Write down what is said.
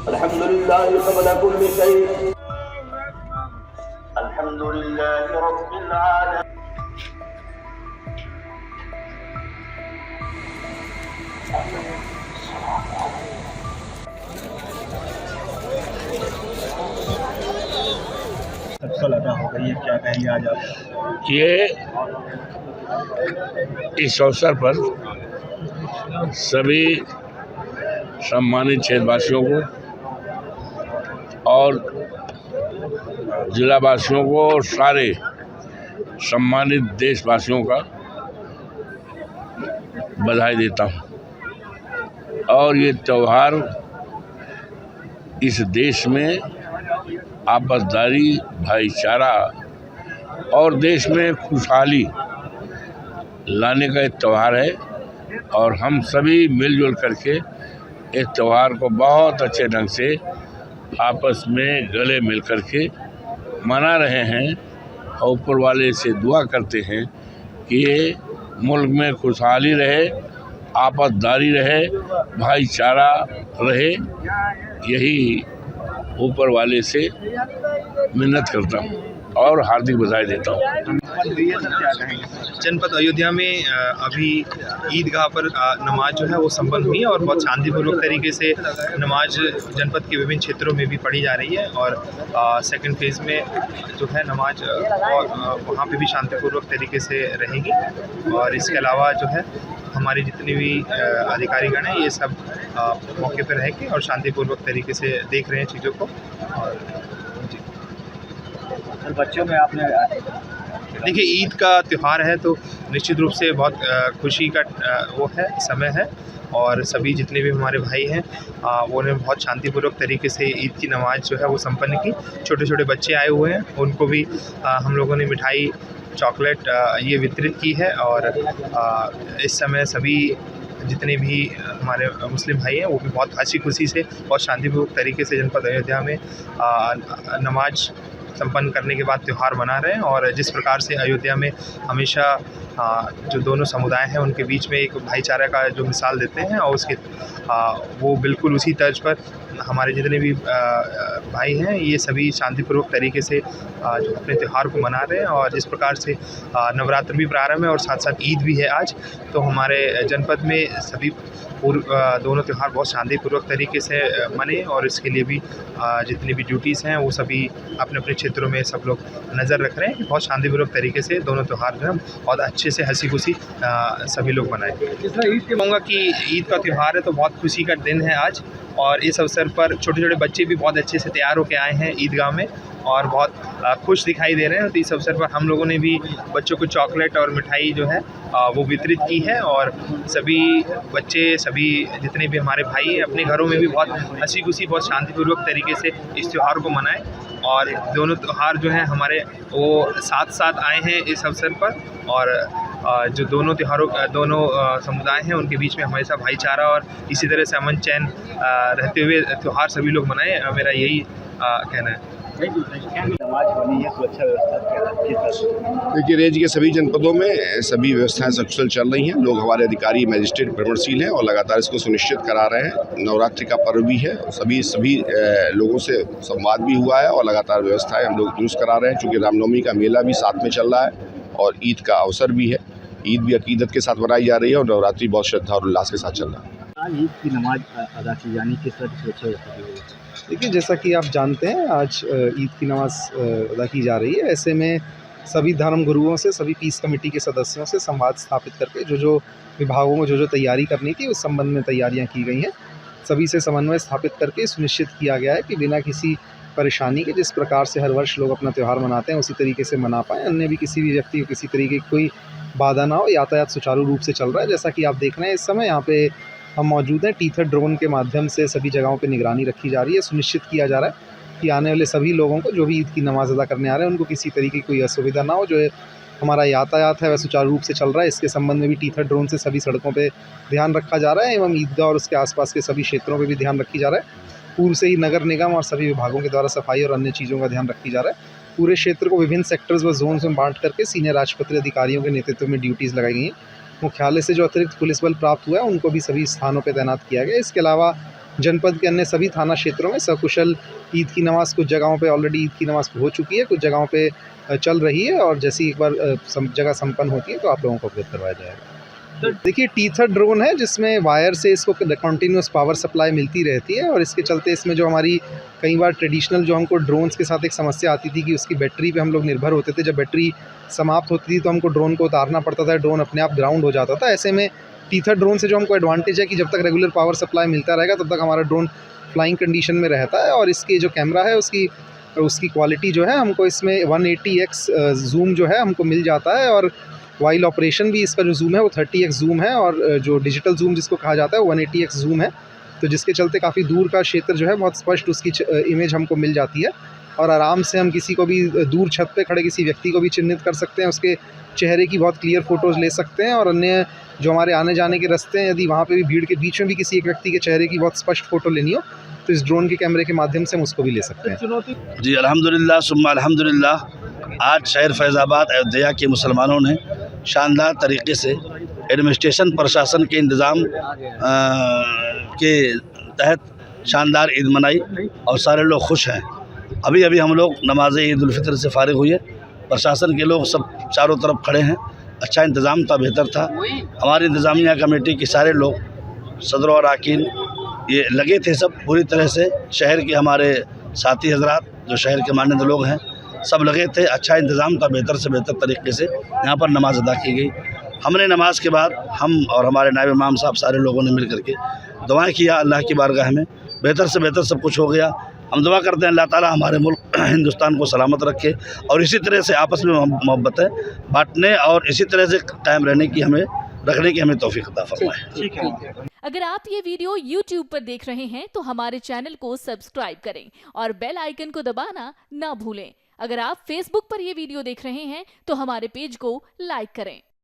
अल्हम्दुलिल्लाहि क़ब्ल कुल्लि शै, अल्हम्दुलिल्लाहि रब्बिल आलमीन। सबसे अदा हो गई है, क्या कहेंगे आज आप? ये इस अवसर पर सभी सम्मानित क्षेत्रवासियों को और जिलावासियों को और सारे सम्मानित देशवासियों का बधाई देता हूँ। और ये त्यौहार इस देश में आपसदारी, भाईचारा और देश में खुशहाली लाने का एक त्यौहार है और हम सभी मिलजुल करके इस त्यौहार को बहुत अच्छे ढंग से आपस में गले मिल करके मना रहे हैं और ऊपर वाले से दुआ करते हैं कि ये मुल्क में खुशहाली रहे, आपसदारी रहे, भाईचारा रहे। यही ऊपर वाले से मिन्नत करता हूँ और हार्दिक बधाई देता हूँ। जनपद अयोध्या में अभी ईदगाह पर नमाज जो है वो संपन्न हुई है और बहुत शांतिपूर्वक तरीके से नमाज जनपद के विभिन्न क्षेत्रों में भी पढ़ी जा रही है और सेकंड फेज़ में जो है नमाज वहाँ पे भी शांतिपूर्वक तरीके से रहेगी। और इसके अलावा जो है हमारे जितने भी अधिकारीगण हैं ये सब मौके पर रहेंगे और शांतिपूर्वक तरीके से देख रहे हैं चीज़ों को। और बच्चों में आपने देखिए ईद का त्यौहार है तो निश्चित रूप से बहुत खुशी का वो है, समय है और सभी जितने भी हमारे भाई हैं वो ने बहुत शांतिपूर्वक तरीके से ईद की नमाज जो है वो संपन्न की। छोटे छोटे बच्चे आए हुए हैं, उनको भी हम लोगों ने मिठाई, चॉकलेट ये वितरित की है। और इस समय सभी जितने भी हमारे मुस्लिम भाई हैं वो भी बहुत हंसी खुशी से बहुत शांतिपूर्वक तरीके से जनपद अयोध्या में नमाज संपन्न करने के बाद त्यौहार मना रहे हैं। और जिस प्रकार से अयोध्या में हमेशा जो दोनों समुदाय हैं उनके बीच में एक भाईचारा का जो मिसाल देते हैं और उसके वो बिल्कुल उसी तर्ज पर हमारे जितने भी भाई हैं ये सभी शांतिपूर्वक तरीके से जो अपने त्यौहार को मना रहे हैं। और जिस प्रकार से नवरात्र भी प्रारंभ है और साथ साथ ईद भी है आज, तो हमारे जनपद में सभी दोनों त्यौहार बहुत शांतिपूर्वक तरीके से मने और इसके लिए भी जितनी भी ड्यूटीज़ हैं वो सभी अपने अपने क्षेत्रों में सब लोग नज़र रख रहे हैं कि बहुत शांतिपूर्वक तरीके से दोनों त्यौहार जो है बहुत अच्छे से हंसी खुशी सभी लोग मनाएं। कहूँगा कि ईद का त्यौहार है तो बहुत खुशी का दिन है आज और इस अवसर पर छोटे छोटे बच्चे भी बहुत अच्छे से तैयार होकर आए हैं ईदगाह में और बहुत खुश दिखाई दे रहे हैं। तो इस अवसर पर हम लोगों ने भी बच्चों को चॉकलेट और मिठाई जो है वो वितरित की है और सभी बच्चे, सभी जितने भी हमारे भाई हैं अपने घरों में भी बहुत हंसी खुशी, बहुत शांतिपूर्वक तरीके से इस त्यौहार को मनाएं। और दोनों त्यौहार जो हैं हमारे वो साथ साथ आए हैं इस अवसर पर और जो दोनों त्योहारों दोनों समुदाय हैं उनके बीच में हमेशा भाईचारा और इसी तरह से अमन चैन रहते हुए त्यौहार सभी लोग मनाएं, मेरा यही कहना है। नमाज होनी है, सुरक्षा व्यवस्था देखिए रेंज के सभी जनपदों में सभी व्यवस्थाएं सकुशल चल रही हैं। लोग हमारे अधिकारी मजिस्ट्रेट भ्रमणशील हैं और लगातार इसको सुनिश्चित करा रहे हैं। नवरात्रि का पर्व भी है, सभी लोगों से संवाद भी हुआ है और लगातार व्यवस्थाएं हम लोग दुरुस्त करा रहे हैं। चूँकि रामनवमी का मेला भी साथ में चल रहा है और ईद का अवसर भी है। ईद भी अकीदत के साथ मनाई जा रही है और नवरात्रि बहुत श्रद्धा और उल्लास के साथ चल रहा है। आज ईद की नमाज अदा की जानी किस तरह की सुरक्षा व्यवस्था की गई है? देखिए जैसा कि आप जानते हैं आज ईद की नमाज अदा की जा रही है। ऐसे में सभी धर्म गुरुओं से, सभी पीस कमेटी के सदस्यों से संवाद स्थापित करके जो विभागों को जो तैयारी करनी थी उस संबंध में तैयारियां की गई हैं। सभी से समन्वय स्थापित करके सुनिश्चित किया गया है कि बिना किसी परेशानी के जिस प्रकार से हर वर्ष लोग अपना त्यौहार मनाते हैं उसी तरीके से मना पाएँ, अन्य भी किसी भी व्यक्ति को किसी तरीके की कोई बाधा ना हो। यातायात सुचारू रूप से चल रहा है। जैसा कि आप देख रहे हैं इस समय यहाँ पे हम मौजूद हैं। टीथर ड्रोन के माध्यम से सभी जगहों पे निगरानी रखी जा रही है। सुनिश्चित किया जा रहा है कि आने वाले सभी लोगों को जो भी ईद की नमाज़ अदा करने आ रहे हैं उनको किसी तरीके की कोई असुविधा ना हो। जो हमारा यातायात है वह सुचारू रूप से चल रहा है। इसके संबंध में भी टीथर ड्रोन से सभी सड़कों पे ध्यान रखा जा रहा है एवं ईदगाह और उसके आसपास के सभी क्षेत्रों पे भी ध्यान रखी जा रहा है। पूर्व से ही नगर निगम और सभी विभागों के द्वारा सफाई और अन्य चीज़ों का ध्यान रखी जा रहा है। पूरे क्षेत्र को विभिन्न सेक्टर्स व जोन्स में बांट करके सीनियर राजपत्रित अधिकारियों के नेतृत्व में ड्यूटीज़ लगाई गई हैं। मुख्यालय से जो अतिरिक्त पुलिस बल प्राप्त हुआ है उनको भी सभी स्थानों पर तैनात किया गया। इसके अलावा जनपद के अन्य सभी थाना क्षेत्रों में सकुशल ईद की नमाज़ कुछ जगहों पे ऑलरेडी ईद की नमाज़ हो चुकी है, कुछ जगहों पे चल रही है और जैसी एक बार जगह संपन्न होती है तो आप लोगों को अवगत करवाया जाएगा। देखिए टीथर ड्रोन है जिसमें वायर से इसको कंटिन्यूस पावर सप्लाई मिलती रहती है और इसके चलते इसमें जो हमारी कई बार ट्रेडिशनल जो हमको ड्रोन्स के साथ एक समस्या आती थी कि उसकी बैटरी पे हम लोग निर्भर होते थे। जब बैटरी समाप्त होती थी तो हमको ड्रोन को उतारना पड़ता था, ड्रोन अपने आप ग्राउंड हो जाता था। ऐसे में टीथर ड्रोन से जो हमको एडवांटेज है कि जब तक रेगुलर पावर सप्लाई मिलता रहेगा तब तक हमारा ड्रोन फ्लाइंग कंडीशन में रहता है और इसके जो कैमरा है उसकी क्वालिटी जो है हमको इसमें 180x जूम जो है हमको मिल जाता है और वाइल ऑपरेशन भी इसका जो जूम है वो 30x जूम है और जो डिजिटल जूम जिसको कहा जाता है वो 180x जूम है। तो जिसके चलते काफ़ी दूर का क्षेत्र जो है बहुत स्पष्ट उसकी इमेज हमको मिल जाती है और आराम से हम किसी को भी दूर छत पे खड़े किसी व्यक्ति को भी चिन्हित कर सकते हैं, उसके चेहरे की बहुत क्लियर फ़ोटोज़ ले सकते हैं और अन्य जो हमारे आने जाने के रास्ते हैं यदि वहाँ पे भी भीड़ के बीच में भी किसी एक व्यक्ति के चेहरे की बहुत स्पष्ट फ़ोटो लेनी हो तो इस ड्रोन के कैमरे के माध्यम से हम उसको भी ले सकते हैं। जी अल्हम्दुलिल्लाह सुम्मा अल्हम्दुलिल्लाह, आज शहर फैज़ाबाद अयोध्या के मुसलमानों ने शानदार तरीके से एडमिनिस्ट्रेशन प्रशासन के इंतज़ाम के तहत शानदार ईद मनाई और सारे लोग खुश हैं। अभी अभी हम लोग नमाज ईद उल फितर से फारिग हुए, प्रशासन के लोग सब चारों तरफ खड़े हैं, अच्छा इंतज़ाम था, बेहतर था। हमारी इंतज़ामिया कमेटी के सारे लोग सदर और अरकान ये लगे थे सब पूरी तरह से, शहर के हमारे साथी हजरात जो शहर के माननीय लोग हैं सब लगे थे, अच्छा इंतज़ाम था, बेहतर से बेहतर तरीके से यहाँ पर नमाज़ अदा की गई। हमने नमाज के बाद हम और हमारे नायब इमाम साहब सारे लोगों ने मिल करके दुआएं किया, अल्लाह की बारगाह में बेहतर से बेहतर सब कुछ हो गया। हम दुआ करते हैं अल्लाह ताला हमारे मुल्क हिंदुस्तान को सलामत रखे और इसी तरह से आपस में मोहब्बतें बांटने और इसी तरह से कायम रहने की रखने की हमें तौफीक अता फरमाए। अगर आप ये वीडियो YouTube पर देख रहे हैं तो हमारे चैनल को सब्सक्राइब करें और बेल आइकन को दबाना ना भूलें। अगर आप Facebook पर ये वीडियो देख रहे हैं तो हमारे पेज को लाइक करें।